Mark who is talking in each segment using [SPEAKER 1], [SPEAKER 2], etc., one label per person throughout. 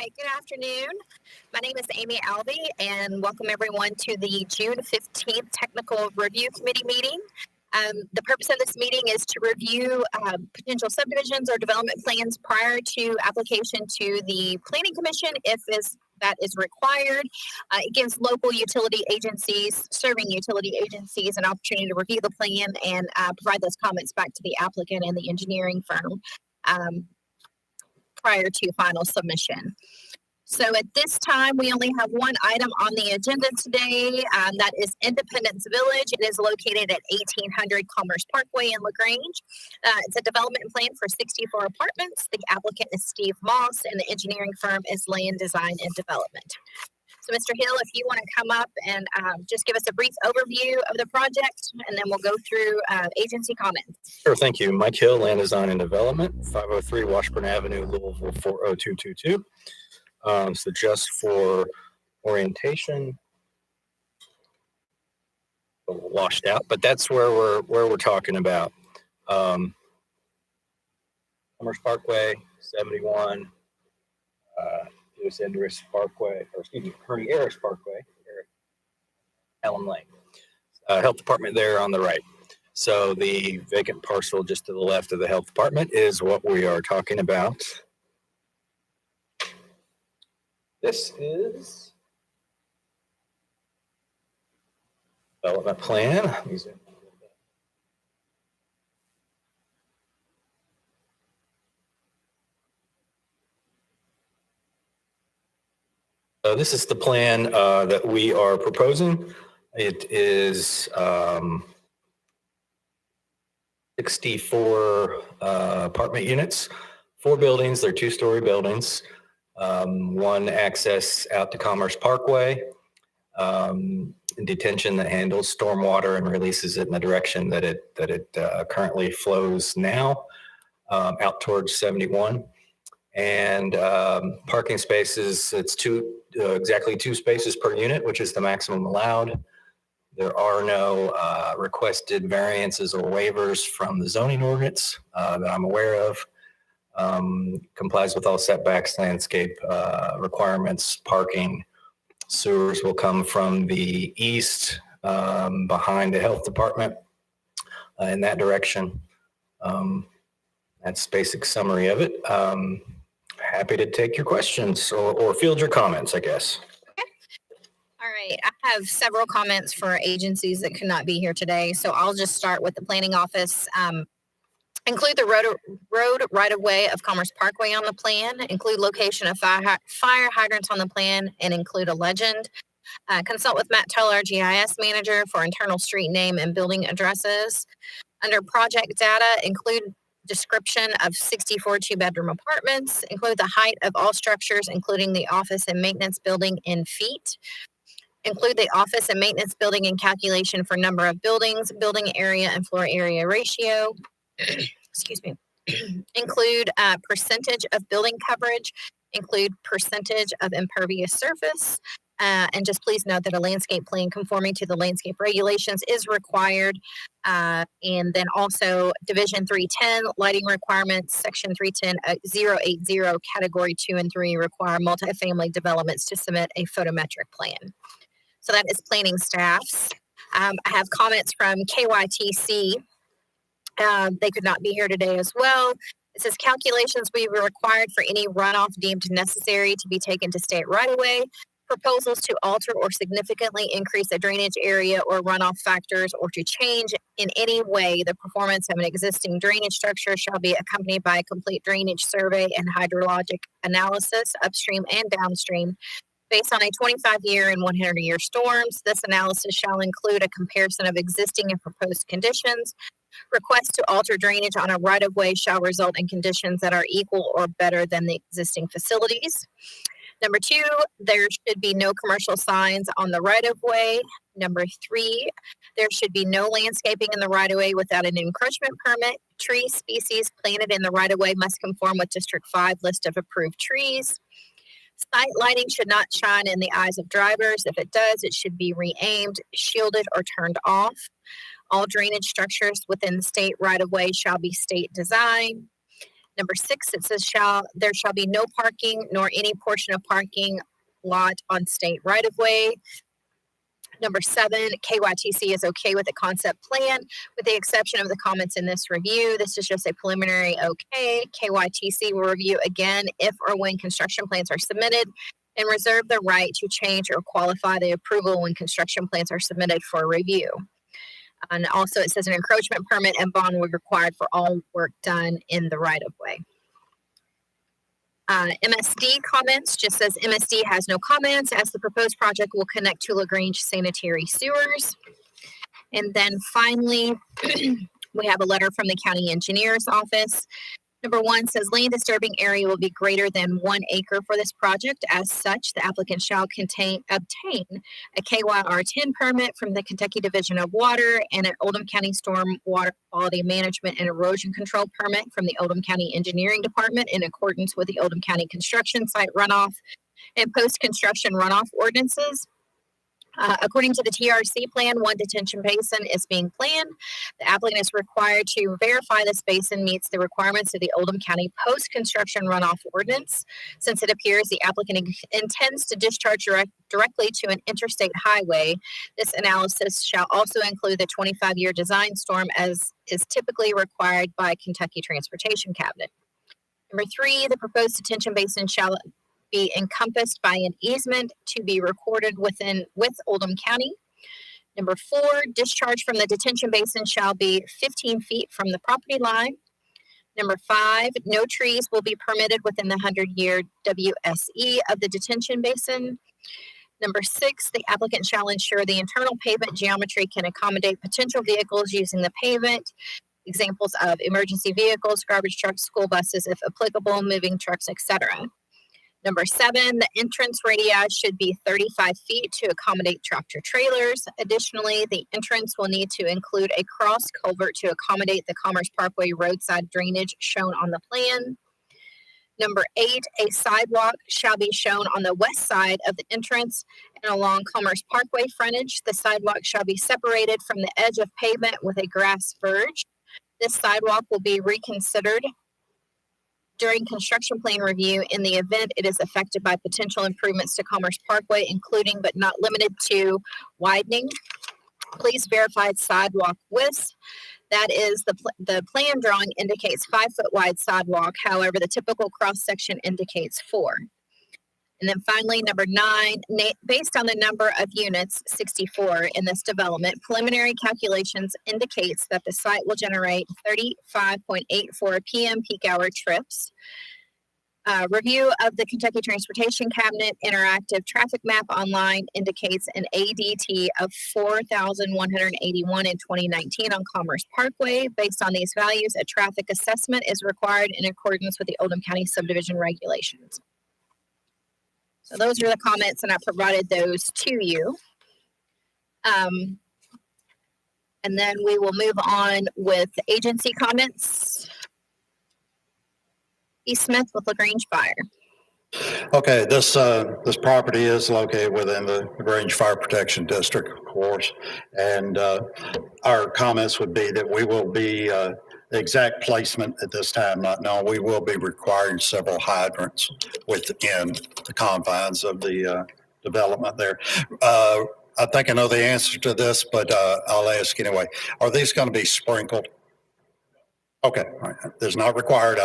[SPEAKER 1] right, good afternoon. My name is Amy Alvey, and welcome everyone to the June 15th Technical Review Committee meeting. The purpose of this meeting is to review potential subdivisions or development plans prior to application to the Planning Commission if that is required. It gives local utility agencies, serving utility agencies, an opportunity to review the plan and provide those comments back to the applicant and the engineering firm prior to final submission. So at this time, we only have one item on the agenda today. That is Independence Village. It is located at 1800 Commerce Parkway in LaGrange. It's a development plan for 64 apartments. The applicant is Steve Moss, and the engineering firm is Land Design and Development. So, Mr. Hill, if you want to come up and just give us a brief overview of the project, and then we'll go through agency comments.
[SPEAKER 2] Sure, thank you. Mike Hill, Land Design and Development, 503 Washburn Avenue, Louisville, 40222. So just for orientation, washed out, but that's where we're talking about. Commerce Parkway, 71, Lewis Endress Parkway, or excuse me, Kearney Harris Parkway, Elm Lane. Health Department there on the right. So the vacant parcel just to the left of the Health Department is what we are talking about. This is development plan. This is the plan that we are proposing. It is 64 apartment units, 4 buildings. They're 2-story buildings. One access out to Commerce Parkway, detention that handles stormwater and releases it in the direction that it currently flows now, out towards 71. And parking spaces, it's exactly 2 spaces per unit, which is the maximum allowed. There are no requested variances or waivers from the zoning ordinance that I'm aware of. Complies with all setbacks, landscape requirements, parking. Sewers will come from the east behind the Health Department in that direction. That's basic summary of it. Happy to take your questions or field your comments, I guess.
[SPEAKER 1] All right, I have several comments for agencies that could not be here today, so I'll just start with the planning office. Include the road right-of-way of Commerce Parkway on the plan. Include location of fire hydrants on the plan, and include a legend. Consult with Matt Teller, our GIS manager, for internal street name and building addresses. Under project data, include description of 64 2-bedroom apartments. Include the height of all structures, including the office and maintenance building in feet. Include the office and maintenance building in calculation for number of buildings, building area, and floor area ratio. Excuse me. Include percentage of building coverage. Include percentage of impervious surface. And just please note that a landscape plan conforming to the landscape regulations is required. And then also Division 310, lighting requirements, Section 310, 080, Category 2 and 3 require multifamily developments to submit a photometric plan. So that is planning staffs. I have comments from KYTC. They could not be here today as well. It says calculations we were required for any runoff deemed necessary to be taken to state right-of-way. Proposals to alter or significantly increase a drainage area or runoff factors or to change in any way the performance of an existing drainage structure shall be accompanied by a complete drainage survey and hydrologic analysis upstream and downstream. Based on a 25-year and 100-year storms, this analysis shall include a comparison of existing and proposed conditions. Requests to alter drainage on a right-of-way shall result in conditions that are equal or better than the existing facilities. Number 2, there should be no commercial signs on the right-of-way. Number 3, there should be no landscaping in the right-of-way without an encroachment permit. Tree species planted in the right-of-way must conform with District 5 list of approved trees. Site lighting should not shine in the eyes of drivers. If it does, it should be re-aimed, shielded, or turned off. All drainage structures within the state right-of-way shall be state design. Number 6, it says there shall be no parking nor any portion of parking lot on state right of way. Number 7, KYTC is okay with the concept plan with the exception of the comments in this review. This is just a preliminary okay. KYTC will review again if or when construction plans are submitted and reserve the right to change or qualify the approval when construction plans are submitted for review. And also it says an encroachment permit and bond will be required for all work done in the right of way. MSD comments just says MSD has no comments as the proposed project will connect to LaGrange sanitary sewers. And then finally, we have a letter from the county engineer's office. Number 1 says land disturbing area will be greater than 1 acre for this project. As such, the applicant shall obtain a KYR 10 permit from the Kentucky Division of Water and an Oldham County Storm Water Quality Management and Erosion Control permit from the Oldham County Engineering Department in accordance with the Oldham County Construction Site Runoff and Post-Construction Runoff Ordinances. According to the TRC plan, 1 detention basin is being planned. The applicant is required to verify this basin meets the requirements of the Oldham County Post-Construction Runoff Ordinance. Since it appears the applicant intends to discharge directly to an interstate highway, this analysis shall also include the 25-year design storm as is typically required by Kentucky Transportation Cabinet. Number 3, the proposed detention basin shall be encompassed by an easement to be recorded with Oldham County. Number 4, discharge from the detention basin shall be 15 feet from the property line. Number 5, no trees will be permitted within the 100-year WSE of the detention basin. Number 6, the applicant shall ensure the internal pavement geometry can accommodate potential vehicles using the pavement. Examples of emergency vehicles, garbage trucks, school buses, if applicable, moving trucks, etc. Number 7, the entrance radii should be 35 feet to accommodate tractor trailers. Additionally, the entrance will need to include a cross culvert to accommodate the Commerce Parkway roadside drainage shown on the plan. Number 8, a sidewalk shall be shown on the west side of the entrance and along Commerce Parkway frontage. The sidewalk shall be separated from the edge of pavement with a grass verge. This sidewalk will be reconsidered during construction plan review in the event it is affected by potential improvements to Commerce Parkway, including but not limited to widening. Please verify sidewalk widths. That is, the plan drawing indicates 5-foot wide sidewalk. However, the typical cross section indicates 4. And then finally, number 9, based on the number of units, 64, in this development, preliminary calculations indicates that the site will generate 35.84 p.m. peak hour trips. Review of the Kentucky Transportation Cabinet interactive traffic map online indicates an ADT of 4,181 in 2019 on Commerce Parkway. Based on these values, a traffic assessment is required in accordance with the Oldham County subdivision regulations. So those are the comments, and I provided those to you. And then we will move on with agency comments. E. Smith with LaGrange Fire.
[SPEAKER 3] Okay, this property is located within the LaGrange Fire Protection District, of course, and our comments would be that we will be the exact placement at this time not known. We will be requiring several hydrants within the confines of the development there. I think I know the answer to this, but I'll ask anyway. Are these going to be sprinkled? Okay, all right. It's not required.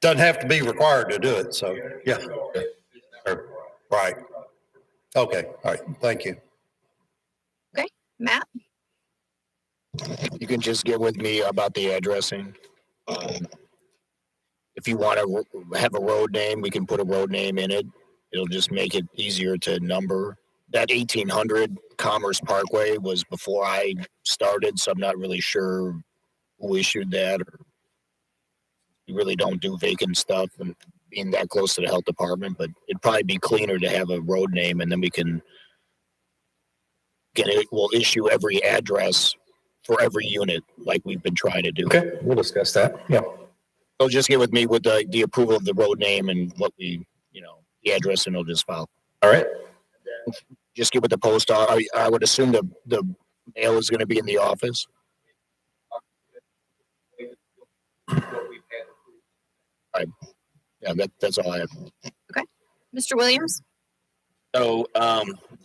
[SPEAKER 3] Doesn't have to be required to do it. So, yeah. Right. Okay. All right. Thank you.
[SPEAKER 1] Okay. Matt?
[SPEAKER 4] You can just get with me about the addressing. If you want to have a road name, we can put a road name in it. It'll just make it easier to number. That 1800 Commerce Parkway was before I started, so I'm not really sure who issued that, or we really don't do vacant stuff and being that close to the health department, but it'd probably be cleaner to have a road name, and then we can get it. We'll issue every address for every unit like we've been trying to do.
[SPEAKER 2] Okay, we'll discuss that. Yeah.
[SPEAKER 4] So just get with me with the approval of the road name and what we, the address, and it'll just file.
[SPEAKER 2] All right.
[SPEAKER 4] Just get with the post. I would assume the mail is going to be in the office. Yeah, that's all I have.
[SPEAKER 1] Mr. Williams?
[SPEAKER 5] So,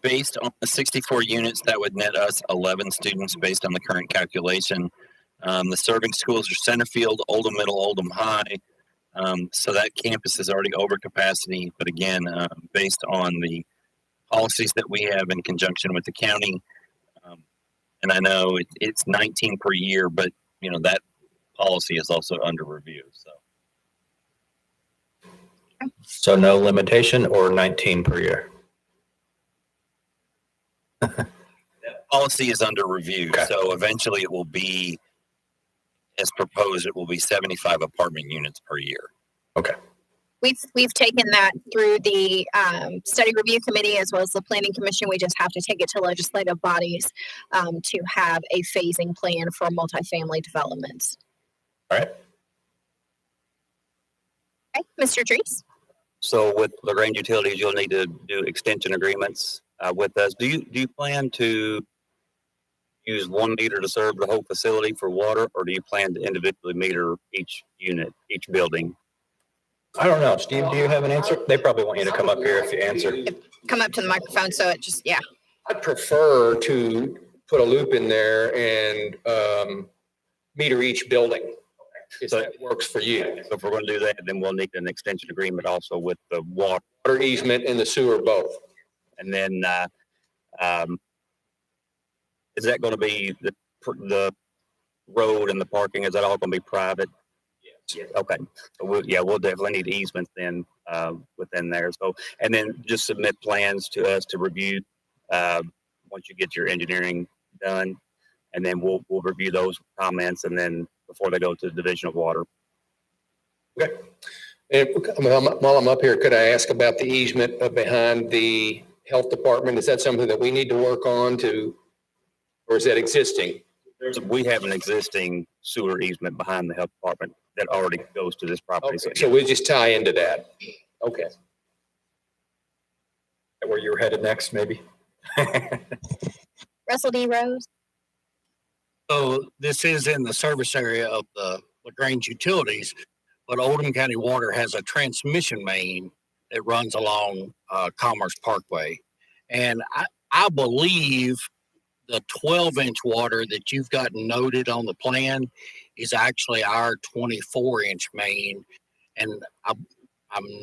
[SPEAKER 5] based on the 64 units, that would net us 11 students based on the current calculation. The serving schools are Centerfield, Oldham Middle, Oldham High. So that campus is already over capacity, but again, based on the policies that we have in conjunction with the county, and I know it's 19 per year, but that policy is also under review.
[SPEAKER 2] So no limitation or 19 per year?
[SPEAKER 5] Policy is under review.
[SPEAKER 2] Okay.
[SPEAKER 5] So eventually it will be, as proposed, it will be 75 apartment units per year.
[SPEAKER 2] Okay.
[SPEAKER 1] We've taken that through the study review committee as well as the planning commission. We just have to take it to legislative bodies to have a phasing plan for multifamily developments.
[SPEAKER 2] All right.
[SPEAKER 1] Okay, Mr. Trees?
[SPEAKER 5] So with LaGrange Utilities, you'll need to do extension agreements with us. Do you plan to use 1 meter to serve the whole facility for water, or do you plan to individually meter each unit, each building?
[SPEAKER 2] I don't know. Steve, do you have an answer? They probably want you to come up here if you answer.
[SPEAKER 1] Come up to the microphone so it just, yeah.
[SPEAKER 6] I'd prefer to put a loop in there and meter each building, if that works for you.
[SPEAKER 5] So if we're going to do that, then we'll need an extension agreement also with the water.
[SPEAKER 6] Water easement and the sewer both.
[SPEAKER 5] And then, is that going to be the road and the parking? Is that all going to be private?
[SPEAKER 6] Yes.
[SPEAKER 5] Okay. So we'll definitely need easements then within there. So, and then just submit plans to us to review once you get your engineering done, and then we'll review those comments, and then before they go to the Division of Water.
[SPEAKER 6] Okay. And while I'm up here, could I ask about the easement behind the health department? Is that something that we need to work on or is that existing?
[SPEAKER 5] We have an existing sewer easement behind the health department that already goes to this property.
[SPEAKER 6] Okay, so we'll just tie into that. Okay.
[SPEAKER 2] Where you were headed next, maybe?
[SPEAKER 1] Russell D. Rose?
[SPEAKER 7] So this is in the service area of the LaGrange Utilities, but Oldham County Water has a transmission main that runs along Commerce Parkway. And I believe the 12-inch water that you've got noted on the plan is actually our 24-inch main. And I'm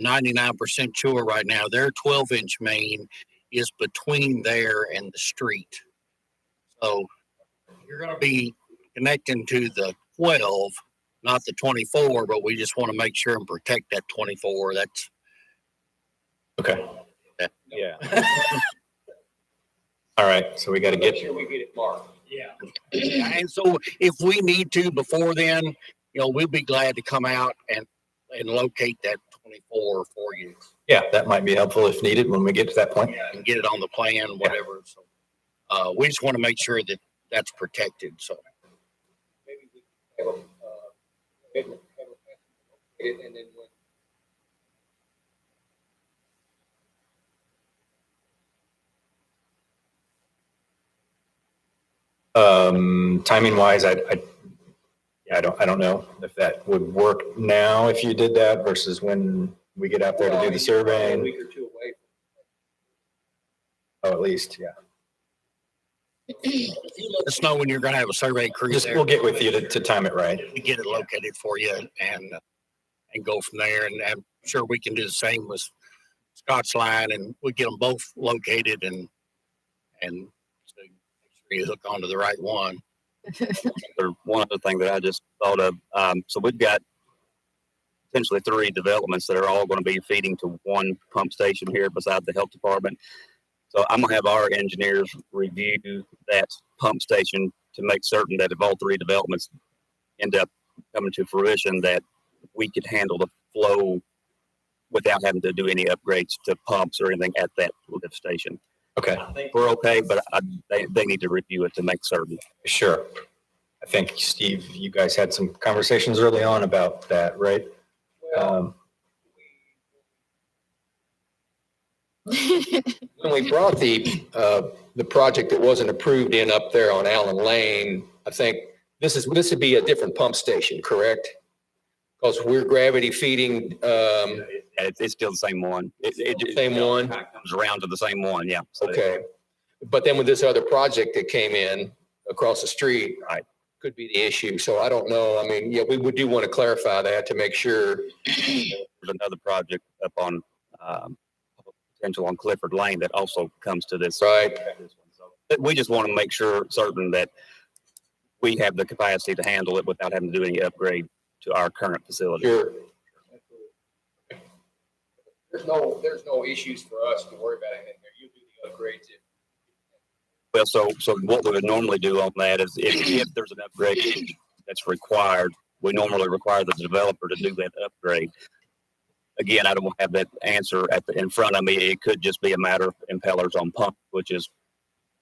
[SPEAKER 7] 99% sure right now their 12-inch main is between there and the street. So you're going to be connecting to the 12, not the 24, but we just want to make sure and protect that 24. That's
[SPEAKER 2] Okay.
[SPEAKER 6] Yeah.
[SPEAKER 2] All right. So we got to get.
[SPEAKER 6] Make sure we get it marked.
[SPEAKER 7] yeah. And so if we need to before then, we'll be glad to come out and locate that 24 for you.
[SPEAKER 2] Yeah, that might be helpful if needed when we get to that point.
[SPEAKER 7] And get it on the plan, whatever. So we just want to make sure that that's protected. So
[SPEAKER 6] Maybe we can have it and then when
[SPEAKER 2] Timing wise, I don't know if that would work now if you did that versus when we get out there to do the
[SPEAKER 6] a
[SPEAKER 2] surveying.
[SPEAKER 6] week or two away.
[SPEAKER 2] Oh, at least, yeah.
[SPEAKER 7] let us know when you're going to have a survey crew
[SPEAKER 2] Just,
[SPEAKER 7] there.
[SPEAKER 2] we'll get with you to time it right.
[SPEAKER 7] We get it located for you and go from there. And I'm sure we can do the same with Scott's Line, and we get them both located and so make sure you hook onto the right one.
[SPEAKER 5] One other thing that I just thought of, so we've got potentially 3 developments that are all going to be feeding to one pump station here beside the health department. So I'm going to have our engineers review that pump station to make certain that if all 3 developments end up coming to fruition, that we could handle the flow without having to do any upgrades to pumps or anything at that lift station.
[SPEAKER 2] Okay,
[SPEAKER 5] I think we're okay, but they need to review it to make certain.
[SPEAKER 2] sure. I think, Steve, you guys had some conversations early on about that, right?
[SPEAKER 6] When we brought the project that wasn't approved in up there on Allen Lane, I think this would be a different pump station, correct? Because we're gravity feeding,
[SPEAKER 5] It's still the same one.
[SPEAKER 6] Same one?
[SPEAKER 5] Comes around to the same one, yeah. So
[SPEAKER 6] okay. But then with this other project that came in across the street,
[SPEAKER 5] Right.
[SPEAKER 6] could be the issue. So I don't know. I mean, yeah, we would do want to clarify that to make sure.
[SPEAKER 5] There's another project up on, potential on Clifford Lane that also comes to this.
[SPEAKER 6] Right.
[SPEAKER 5] This one. So we just want to make certain that we have the capacity to handle it without having to do any upgrade to our current facility.
[SPEAKER 6] Sure. There's no issues for us to worry about anything there. You do the upgrades.
[SPEAKER 5] Well, so what we would normally do on that is if there's an upgrade that's required, we normally require the developer to do that upgrade. Again, I don't have that answer in front of me. It could just be a matter of impellers on pump, which is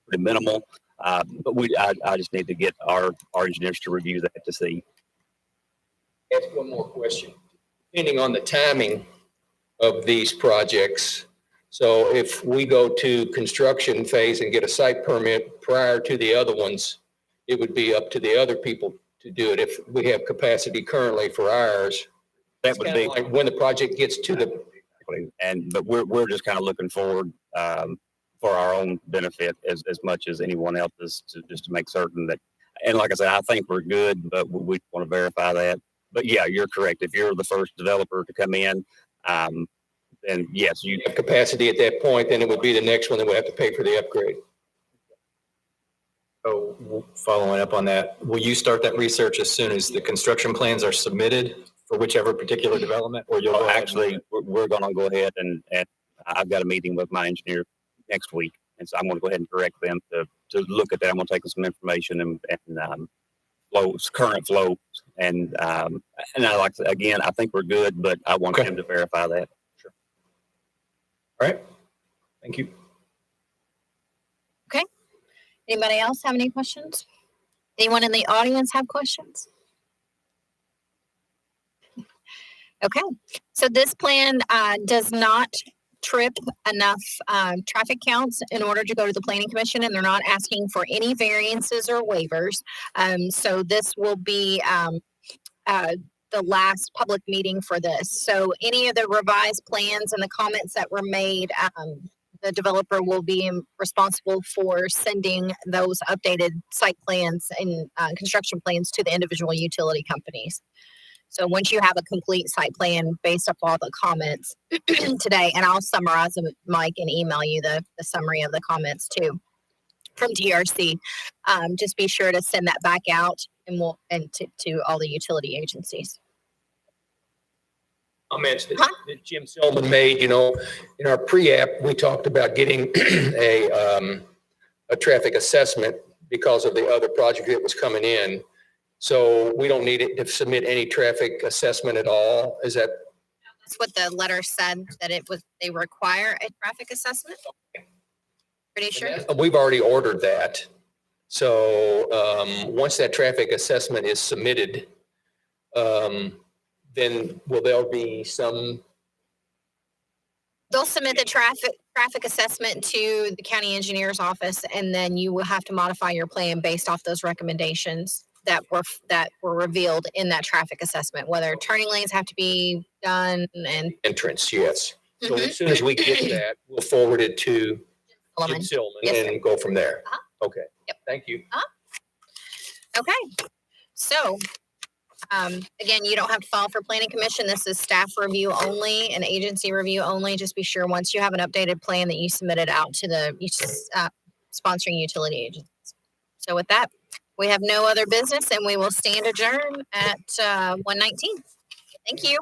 [SPEAKER 5] pretty minimal. But I just need to get our engineers to review that to see.
[SPEAKER 6] Ask one more question. Depending on the timing of these projects, so if we go to construction phase and get a site permit prior to the other ones, it would be up to the other people to do it. If we have capacity currently for ours,
[SPEAKER 5] That would be
[SPEAKER 6] like when the project gets to the.
[SPEAKER 5] but we're just kind of looking forward for our own benefit as much as anyone else's, just to make certain that. And like I said, I think we're good, but we want to verify that. But yeah, you're correct. If you're the first developer to come in, then yes, you
[SPEAKER 6] have capacity at that point, then it would be the next one that would have to pay for the upgrade.
[SPEAKER 2] So following up on that, will you start that research as soon as the construction plans are submitted for whichever particular development, or you'll go ahead and-
[SPEAKER 5] actually, we're going to go ahead and I've got a meeting with my engineer next week. And so I'm going to go ahead and direct them to look at that. I'm going to take some information and flows, current flows. And I like, again, I think we're good, but I want
[SPEAKER 2] Okay.
[SPEAKER 5] them to verify that. Sure.
[SPEAKER 2] All right. Thank you.
[SPEAKER 1] Anybody else have any questions? Anyone in the audience have questions? Okay, so this plan does not trip enough traffic counts in order to go to the planning commission, and they're not asking for any variances or waivers. So this will be the last public meeting for this. So any of the revised plans and the comments that were made, the developer will be responsible for sending those updated site plans and construction plans to the individual utility companies. So once you have a complete site plan based off all the comments today, and I'll summarize them, Mike, and email you the summary of the comments too from DRC. Just be sure to send that back out and to all the utility agencies.
[SPEAKER 6] Comments that Jim Selman made, in our pre-app, we talked about getting a traffic assessment because of the other project that was coming in. So we don't need it to submit any traffic assessment at all. Is that?
[SPEAKER 1] That's what the letter said, that they require a traffic assessment. Pretty sure.
[SPEAKER 6] We've already ordered that. So once that traffic assessment is submitted, then will there be some?
[SPEAKER 1] They'll submit the traffic assessment to the county engineer's office, and then you will have to modify your plan based off those recommendations that were revealed in that traffic assessment, whether turning lanes have to be done and
[SPEAKER 6] Entrance, yes. So as soon as we get that, we'll forward it to Jim Silman
[SPEAKER 1] Yes,
[SPEAKER 6] and go from there. Okay.
[SPEAKER 1] Yep.
[SPEAKER 6] Thank you.
[SPEAKER 1] Okay. So, again, you don't have to file for planning commission. This is staff review only and agency review only. Just be sure once you have an updated plan that you submit it out to the sponsoring utility agencies. So with that, we have no other business, and we will stand adjourned at 1:19. Thank you.